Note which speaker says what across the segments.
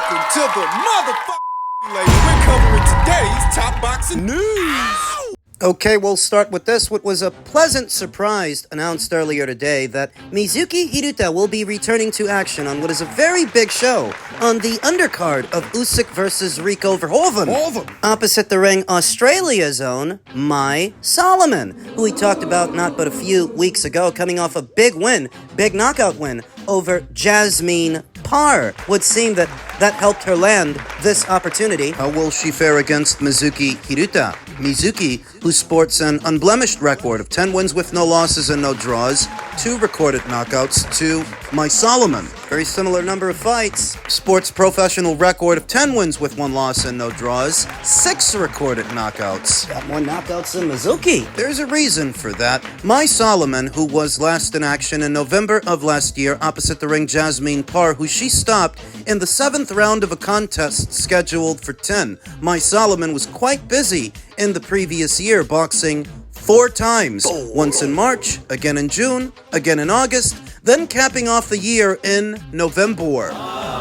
Speaker 1: Welcome to the motherfucking lady. We're covering today's top boxing news.
Speaker 2: Okay, we'll start with this. What was a pleasant surprise announced earlier today that Mizuki Hiruta will be returning to action on what is a very big show on the undercard of Usyk versus Rico Verhoeven. Opposite the ring, Australia's own Soliman, who we talked about not but a few weeks ago, coming off a big win, big knockout win over Jasmine Parr. Would seem that helped her land this opportunity. How will she fare against Mizuki Hiruta? Mizuki, who sports an unblemished record of 10 wins with no losses and no draws, 2 recorded knockouts to Soliman. Very similar number of fights. Sports professional record of 10 wins with 1 loss and no draws, 6 recorded knockouts. Got more knockouts than Mizuki. There's a reason for that. Soliman, who was last in action in November of last year opposite the ring Jasmine Parr, who she stopped in the 7th round of a contest scheduled for 10. Soliman was quite busy in the previous year, boxing 4 times. Once in March, again in June, again in August, then capping off the year in November.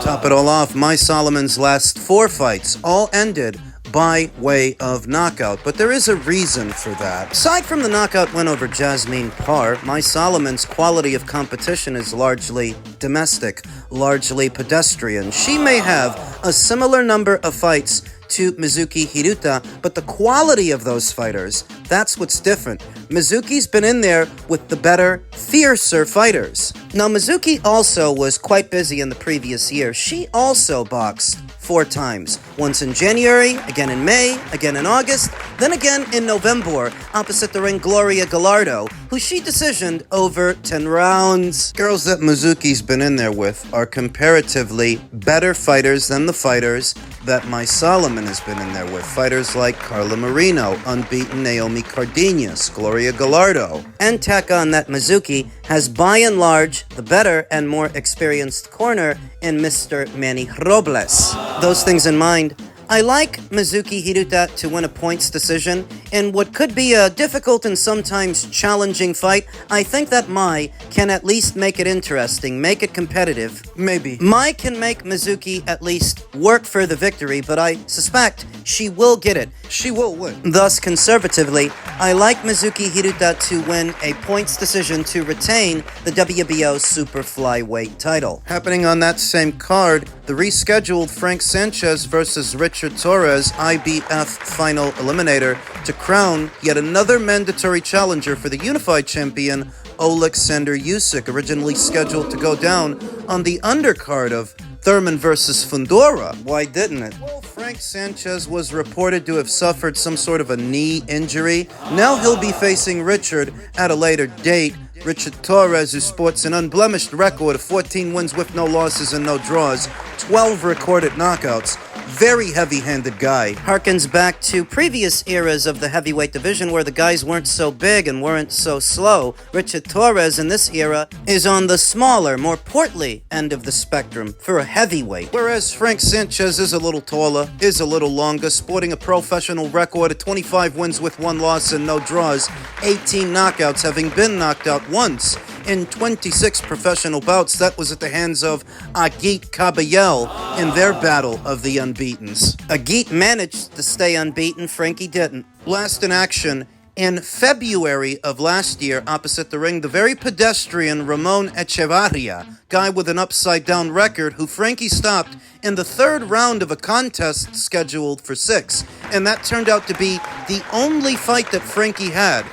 Speaker 2: Top it all off, Soliman's last 4 fights all ended by way of knockout, but there is a reason for that. Aside from the knockout win over Jasmine Parr, Soliman's quality of competition is largely domestic, largely pedestrian. She may have a similar number of fights to Mizuki Hiruta, but the quality of those fighters, that's what's different. Mizuki's been in there with the better, fiercer fighters. Now, Mizuki also was quite busy in the previous year. She also boxed 4 times. Once in January, again in May, again in August, then again in November, opposite the ring Gloria Gallardo, who she decisioned over 10 rounds. Girls that Mizuki's been in there with are comparatively better fighters than the fighters that Soliman has been in there with. Fighters like Carla Marino, unbeaten Naomi Cardenas, Gloria Gallardo. And tack on that Mizuki has by and large the better and more experienced corner in Mr. Manny Robles. Those things in mind, I like Mizuki Hiruta to win a points decision in what could be a difficult and sometimes challenging fight. I think that Mai can at least make it interesting, make it competitive. Maybe. Mai can make Mizuki at least work for the victory, but I suspect she will get it. She will win. Thus, conservatively, I like Mizuki Hiruta to win a points decision to retain the WBO Super Flyweight title. Happening on that same card, the rescheduled Frank Sanchez versus Richard Torres IBF final eliminator to crown yet another mandatory challenger for the unified champion Oleksandr Usyk, originally scheduled to go down on the undercard of Thurman versus Fundora. Why didn't it? Well, Frank Sanchez was reported to have suffered some sort of a knee injury. Now he'll be facing Richard at a later date. Richard Torres, who sports an unblemished record of 14 wins with no losses and no draws, 12 recorded knockouts. Very heavy-handed guy. Harkens back to previous eras of the heavyweight division where the guys weren't so big and weren't so slow. Richard Torres in this era is on the smaller, more portly end of the spectrum for a heavyweight. Whereas Frank Sanchez is a little taller, is a little longer, sporting a professional record of 25 wins with 1 loss and no draws, 18 knockouts, having been knocked out once in 26 professional bouts. That was at the hands of Agit Kabayel in their battle of the unbeatens. Agit managed to stay unbeaten, Frankie didn't. Last in action in February of last year, opposite the ring, the very pedestrian Ramon Echevarria, guy with an upside-down record, who Frankie stopped in the 3rd round of a contest scheduled for 6. And that turned out to be the only fight that Frankie had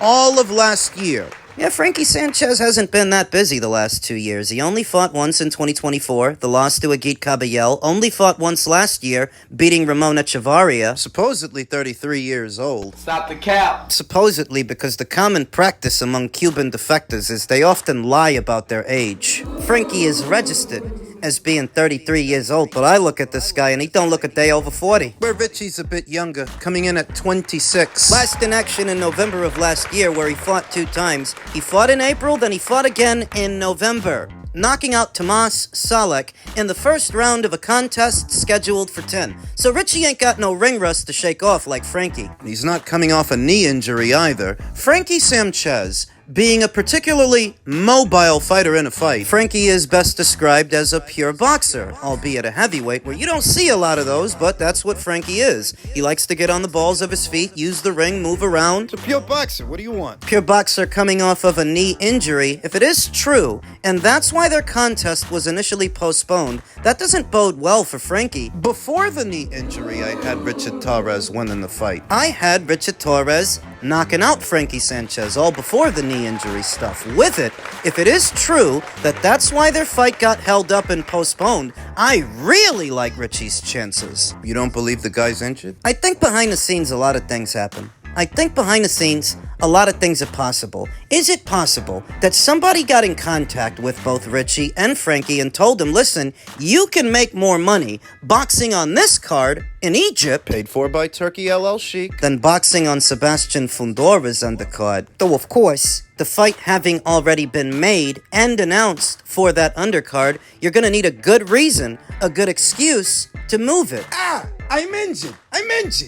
Speaker 2: all of last year. Yeah, Frankie Sanchez hasn't been that busy the last 2 years. He only fought once in 2024, the loss to Agit Kabayel. Only fought once last year, beating Ramon Echevarria. Supposedly 33 years old.
Speaker 3: Stop the cap.
Speaker 2: Supposedly because the common practice among Cuban defectors is they often lie about their age. Frankie is registered as being 33 years old, but I look at this guy and he don't look a day over 40. Where Richie's a bit younger, coming in at 26. Last in action in November of last year, where he fought 2 times. He fought in April, then he fought again in November, knocking out Tomas Salek in the 1st round of a contest scheduled for 10. So Richie ain't got no ring rust to shake off like Frankie. He's not coming off a knee injury either. Frankie Sanchez Being a particularly mobile fighter in a fight, Frankie is best described as a pure boxer, albeit a heavyweight where you don't see a lot of those, but that's what Frankie is. He likes to get on the balls of his feet, use the ring, move around.
Speaker 1: It's a pure boxer. What do you want?
Speaker 2: Pure boxer coming off of a knee injury, if it is true, and that's why their contest was initially postponed, that doesn't bode well for Frankie. Before the knee injury, I had Richard Torres winning the fight. I had Richard Torres knocking out Frankie Sanchez all before the knee injury stuff. With it, if it is true that that's why their fight got held up and postponed, I really like Richie's chances.
Speaker 3: You don't believe the guy's injured?
Speaker 2: I think behind the scenes a lot of things happen. I think behind the scenes, a lot of things are possible. Is it possible that somebody got in contact with both Richie and Frankie and told them, listen, you can make more money boxing on this card in Egypt
Speaker 3: Paid for by Turkey LL Sheik.
Speaker 2: than boxing on Sebastian Fundora's undercard? Though, of course, the fight having already been made and announced for that undercard, you're gonna need a good reason, a good excuse to move it.
Speaker 1: I'm injured.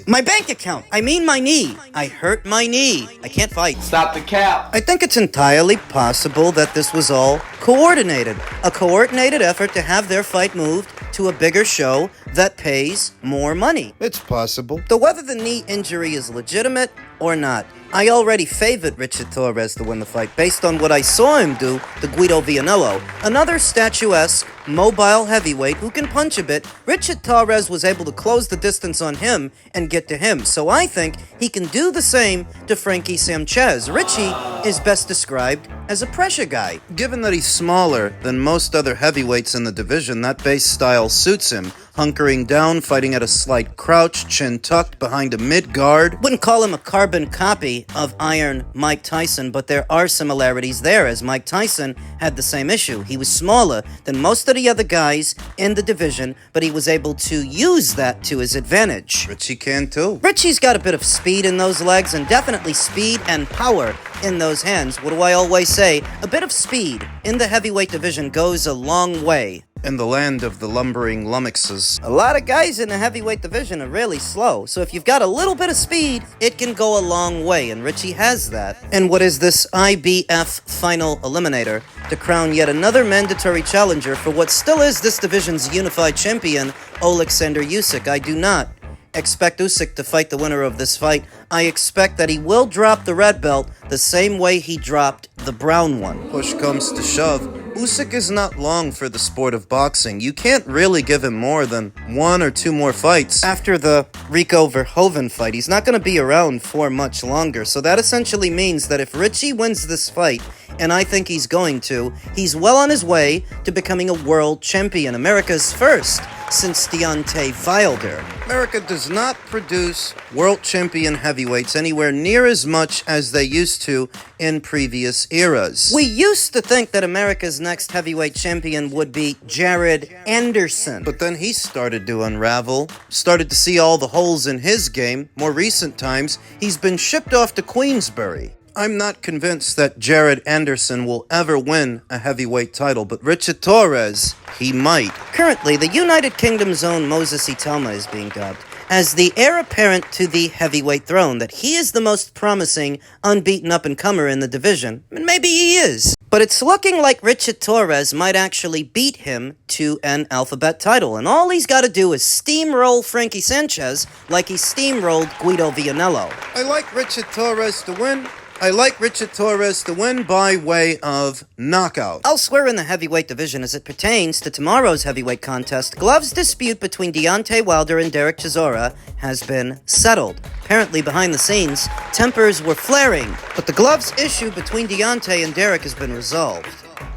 Speaker 2: My bank account. I mean my knee. I hurt my knee. I can't fight.
Speaker 4: Stop the cap.
Speaker 2: I think it's entirely possible that this was all coordinated. A coordinated effort to have their fight moved to a bigger show that pays more money.
Speaker 3: It's possible.
Speaker 2: Though whether the knee injury is legitimate or not, I already favored Richard Torres to win the fight based on what I saw him do to Guido Vianello. Another statuesque, mobile heavyweight who can punch a bit. Richard Torres was able to close the distance on him and get to him, so I think he can do the same to Frankie Sanchez. Richie is best described as a pressure guy.
Speaker 3: Given that he's smaller than most other heavyweights in the division, that base style suits him. Hunkering down, fighting at a slight crouch, chin tucked behind a mid-guard.
Speaker 2: Wouldn't call him a carbon copy of Iron Mike Tyson, but there are similarities there, as Mike Tyson had the same issue. He was smaller than most of the other guys in the division, but he was able to use that to his advantage.
Speaker 3: Richie can too.
Speaker 2: Richie's got a bit of speed in those legs and definitely speed and power in those hands. What do I always say? A bit of speed in the heavyweight division goes a long way.
Speaker 3: In the land of the lumbering lummoxes.
Speaker 2: A lot of guys in the heavyweight division are really slow, so if you've got a little bit of speed, it can go a long way, and Richie has that. And what is this IBF Final Eliminator to crown yet another mandatory challenger for what still is this division's unified champion, Alexander Usyk? I do not expect Usyk to fight the winner of this fight. I expect that he will drop the red belt the same way he dropped the brown one.
Speaker 3: Push comes to shove. Usyk is not long for the sport of boxing. You can't really give him more than 1 or 2 more fights.
Speaker 2: After the Rico Verhoeven fight, he's not going to be around for much longer. So that essentially means that if Richie wins this fight, and I think he's going to, he's well on his way to becoming a world champion, America's first since Deontay Wilder.
Speaker 3: America does not produce world champion heavyweights anywhere near as much as they used to in previous eras.
Speaker 2: We used to think that America's next heavyweight champion would be Jared Anderson.
Speaker 3: But then he started to unravel, started to see all the holes in his game. More recent times, he's been shipped off to Queensbury. I'm not convinced that Jared Anderson will ever win a heavyweight title, but Richard Torres, he might.
Speaker 2: Currently, the United Kingdom's own Moses Itelma is being dubbed as the heir apparent to the heavyweight throne, that he is the most promising, unbeaten up-and-comer in the division. And maybe he is. But it's looking like Richard Torres might actually beat him to an alphabet title, and all he's got to do is steamroll Frankie Sanchez like he steamrolled Guido Vianello.
Speaker 3: I like Richard Torres to win. I like Richard Torres to win by way of knockout.
Speaker 2: Elsewhere in the heavyweight division as it pertains to tomorrow's heavyweight contest, gloves dispute between Deontay Wilder and Derek Chisora has been settled. Apparently, behind the scenes, tempers were flaring, but the gloves issue between Deontay and Derek has been resolved.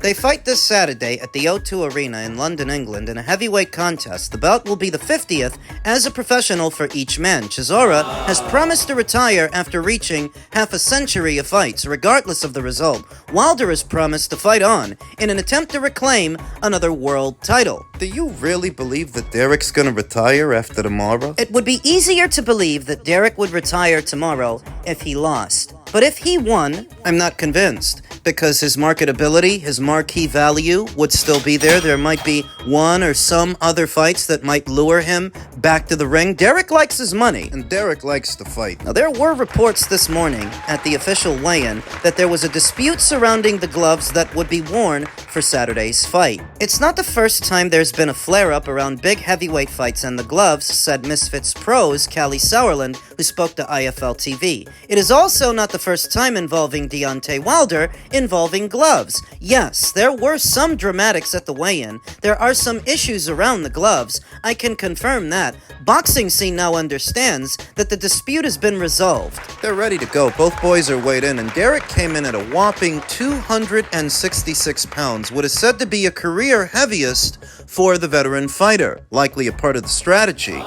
Speaker 2: They fight this Saturday at the O2 Arena in London, England, in a heavyweight contest. The bout will be the 50th as a professional for each man. Chisora has promised to retire after reaching half a century of fights, regardless of the result. Wilder has promised to fight on in an attempt to reclaim another world title.
Speaker 3: Do you really believe that Derek's gonna retire after tomorrow?
Speaker 2: It would be easier to believe that Derek would retire tomorrow if he lost. But if he won, I'm not convinced. because his marketability, his marquee value would still be there. There might be one or some other fights that might lure him back to the ring. Derek likes his money.
Speaker 3: And Derek likes to fight.
Speaker 2: Now, there were reports this morning at the official weigh-in that there was a dispute surrounding the gloves that would be worn for Saturday's fight. It's not the first time there's been a flare-up around big heavyweight fights and the gloves, said Misfits Pro's Callie Sauerland, who spoke to IFL TV. It is also not the first time involving Deontay Wilder involving gloves. Yes, there were some dramatics at the weigh-in. There are some issues around the gloves. I can confirm that. Boxing scene now understands that the dispute has been resolved.
Speaker 3: They're ready to go. Both boys are weighed in, and Derek came in at a whopping 266 pounds, what is said to be a career heaviest for the veteran fighter, likely a part of the strategy.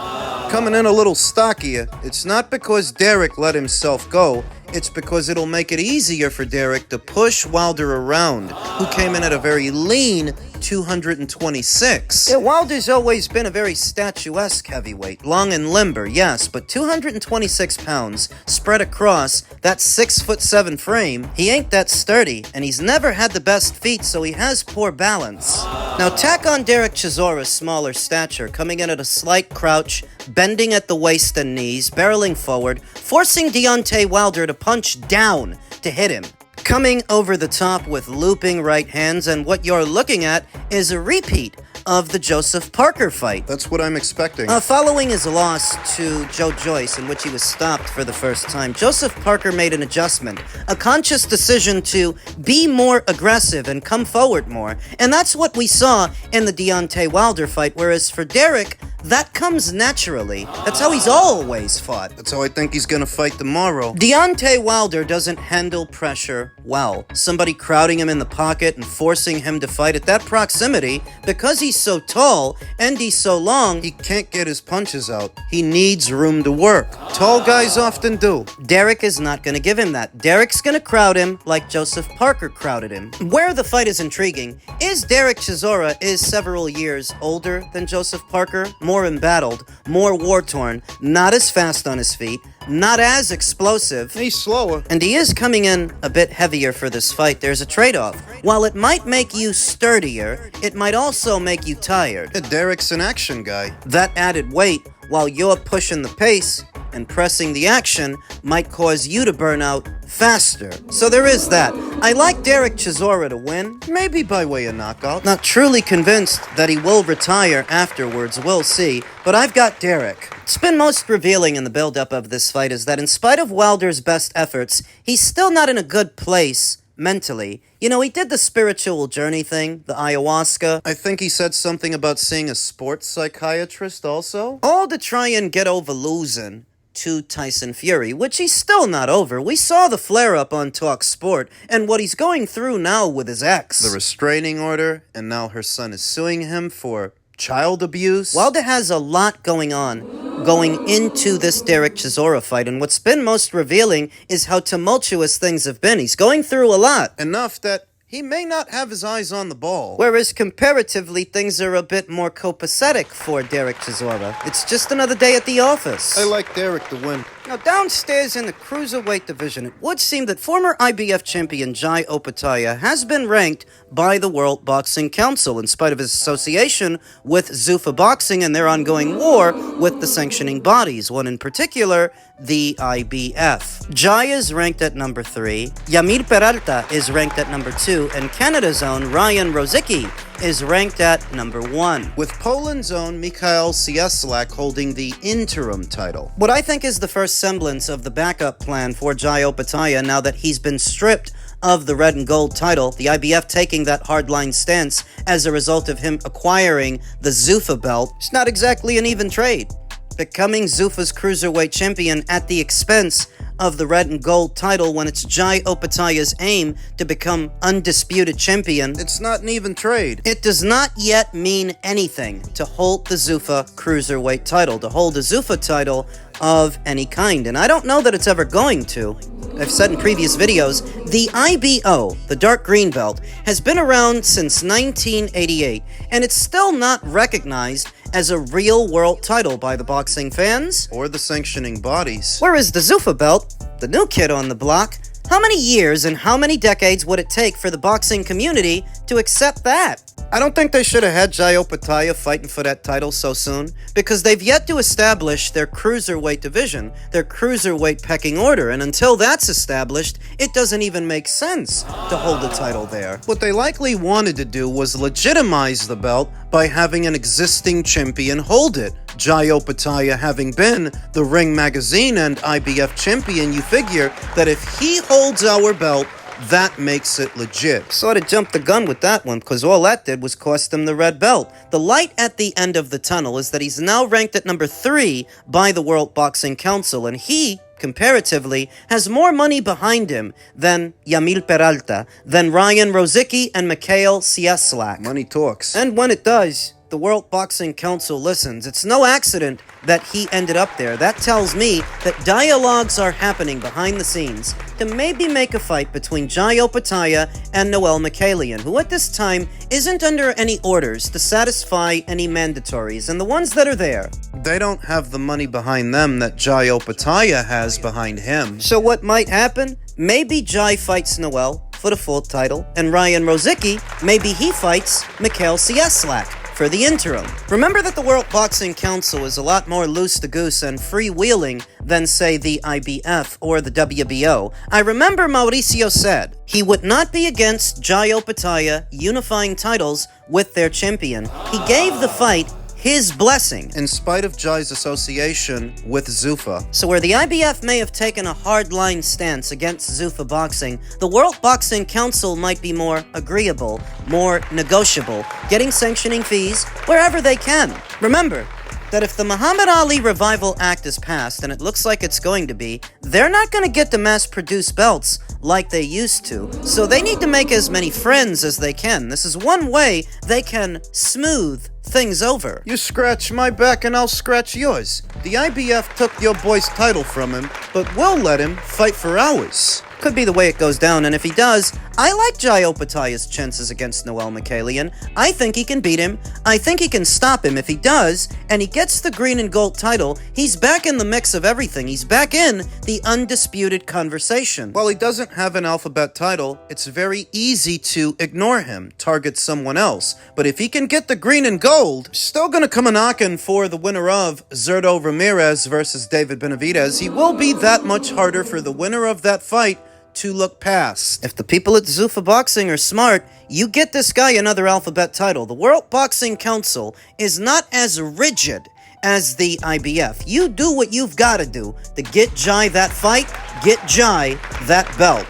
Speaker 3: Coming in a little stockier, it's not because Derek let himself go, it's because it'll make it easier for Derek to push Wilder around, who came in at a very lean 226.
Speaker 2: Yeah, Wilder's always been a very statuesque heavyweight, long and limber, yes, but 226 pounds spread across that 6'7" frame, he ain't that sturdy, and he's never had the best feet, so he has poor balance. Now tack on Derek Chisora's smaller stature, coming in at a slight crouch, bending at the waist and knees, barreling forward, forcing Deontay Wilder to punch down to hit him. Coming over the top with looping right hands, and what you're looking at is a repeat of the Joseph Parker fight.
Speaker 3: That's what I'm expecting.
Speaker 2: Following his loss to Joe Joyce, in which he was stopped for the first time, Joseph Parker made an adjustment, a conscious decision to be more aggressive and come forward more. And that's what we saw in the Deontay Wilder fight, whereas for Derek, that comes naturally. That's how he's always fought.
Speaker 3: That's how I think he's gonna fight tomorrow.
Speaker 2: Deontay Wilder doesn't handle pressure well. Somebody crowding him in the pocket and forcing him to fight at that proximity, because he's so tall and he's so long,
Speaker 3: He can't get his punches out. He needs room to work. Tall guys often do.
Speaker 2: Derek is not going to give him that. Derek's going to crowd him like Joseph Parker crowded him. Where the fight is intriguing is Derek Chisora is several years older than Joseph Parker, more embattled, more war-torn, not as fast on his feet, not as explosive.
Speaker 3: He's slower.
Speaker 2: And he is coming in a bit heavier for this fight. There's a trade-off. While it might make you sturdier, it might also make you tired.
Speaker 3: Derek's an action guy.
Speaker 2: That added weight, while you're pushing the pace and pressing the action, might cause you to burn out faster. So there is that. I like Derek Chisora to win.
Speaker 3: Maybe by way of knockout.
Speaker 2: Not truly convinced that he will retire afterwards, we'll see, but I've got Derek. What's been most revealing in the build-up of this fight is that in spite of Wilder's best efforts, he's still not in a good place mentally. You know, he did the spiritual journey thing, the ayahuasca.
Speaker 3: I think he said something about seeing a sports psychiatrist also.
Speaker 2: All to try and get over losing to Tyson Fury, which he's still not over. We saw the flare-up on Talk Sport, and what he's going through now with his ex.
Speaker 3: The restraining order, and now her son is suing him for child abuse.
Speaker 2: Wilder has a lot going on going into this Derek Chisora fight, and what's been most revealing is how tumultuous things have been. He's going through a lot.
Speaker 3: Enough that he may not have his eyes on the ball.
Speaker 2: Whereas comparatively, things are a bit more copacetic for Derek Chisora. It's just another day at the office.
Speaker 3: I like Derek to win.
Speaker 2: Now, downstairs in the cruiserweight division, it would seem that former IBF champion Jai Opetaia has been ranked by the World Boxing Council in spite of his association with Zuffa Boxing and their ongoing war with the sanctioning bodies, one in particular, the IBF. Jai is ranked at number 3, Yamir Peralta is ranked at number 2, and Canada's own Ryan Rozicki is ranked at number 1.
Speaker 3: With Poland's own Mikhail Cieslak holding the interim title.
Speaker 2: What I think is the first semblance of the backup plan for Jai Opetaia now that he's been stripped of the red and gold title, the IBF taking that hardline stance as a result of him acquiring the Zuffa belt. It's not exactly an even trade. Becoming Zuffa's cruiserweight champion at the expense of the red and gold title when it's Jai Opetaia's aim to become undisputed champion.
Speaker 3: It's not an even trade.
Speaker 2: It does not yet mean anything to hold the Zuffa cruiserweight title, to hold a Zuffa title of any kind, and I don't know that it's ever going to. I've said in previous videos, the IBO, the dark green belt, has been around since 1988, and it's still not recognized as a real world title by the boxing fans
Speaker 3: or the sanctioning bodies.
Speaker 2: Whereas the Zuffa belt, the new kid on the block, How many years and how many decades would it take for the boxing community to accept that?
Speaker 3: I don't think they should have had Jai Opetaia fighting for that title so soon,
Speaker 2: Because they've yet to establish their cruiserweight division, their cruiserweight pecking order, and until that's established, it doesn't even make sense to hold the title there.
Speaker 3: What they likely wanted to do was legitimize the belt by having an existing champion hold it. Jai Opetaia having been the Ring Magazine and IBF champion, you figure that if he holds our belt, that makes it legit.
Speaker 2: Sort of jumped the gun with that one, because all that did was cost him the red belt. The light at the end of the tunnel is that he's now ranked at number 3 by the World Boxing Council, and he, comparatively, has more money behind him than Yamil Peralta, than Ryan Rozicki and Mikhail Cieslak.
Speaker 3: Money talks.
Speaker 2: And when it does, the World Boxing Council listens. It's no accident that he ended up there. That tells me that dialogues are happening behind the scenes to maybe make a fight between Jai Opetaia and Noel Mikhailian, who at this time isn't under any orders to satisfy any mandatories, and the ones that are there,
Speaker 3: They don't have the money behind them that Jai Opetaia has behind him.
Speaker 2: So what might happen? Maybe Jai fights Noel for the full title, and Ryan Rozicki, maybe he fights Mikhail Cieslak for the interim. Remember that the World Boxing Council is a lot more loose-to-goose and freewheeling than, say, the IBF or the WBO. I remember Mauricio said he would not be against Jai Opetaia unifying titles with their champion. He gave the fight his blessing.
Speaker 3: In spite of Jai's association with Zuffa.
Speaker 2: So where the IBF may have taken a hardline stance against Zuffa boxing, the World Boxing Council might be more agreeable, more negotiable, getting sanctioning fees wherever they can. Remember that if the Muhammad Ali Revival Act is passed, and it looks like it's going to be, they're not going to get to mass-produce belts like they used to. So they need to make as many friends as they can. This is one way they can smooth things over.
Speaker 3: You scratch my back and I'll scratch yours. The IBF took your boy's title from him, but we'll let him fight for ours.
Speaker 2: Could be the way it goes down, and if he does, I like Jai Opetaia's chances against Noel Mikhailian. I think he can beat him. I think he can stop him. If he does, and he gets the green and gold title, he's back in the mix of everything. He's back in the undisputed conversation.
Speaker 3: While he doesn't have an alphabet title, it's very easy to ignore him, target someone else. But if he can get the green and gold, still gonna come a knocking for the winner of Zurdo Ramirez versus David Benavidez. He will be that much harder for the winner of that fight to look past.
Speaker 2: If the people at Zuffa Boxing are smart, you get this guy another alphabet title. The World Boxing Council is not as rigid as the IBF. You do what you've got to do to get Jai that fight, get Jai that belt.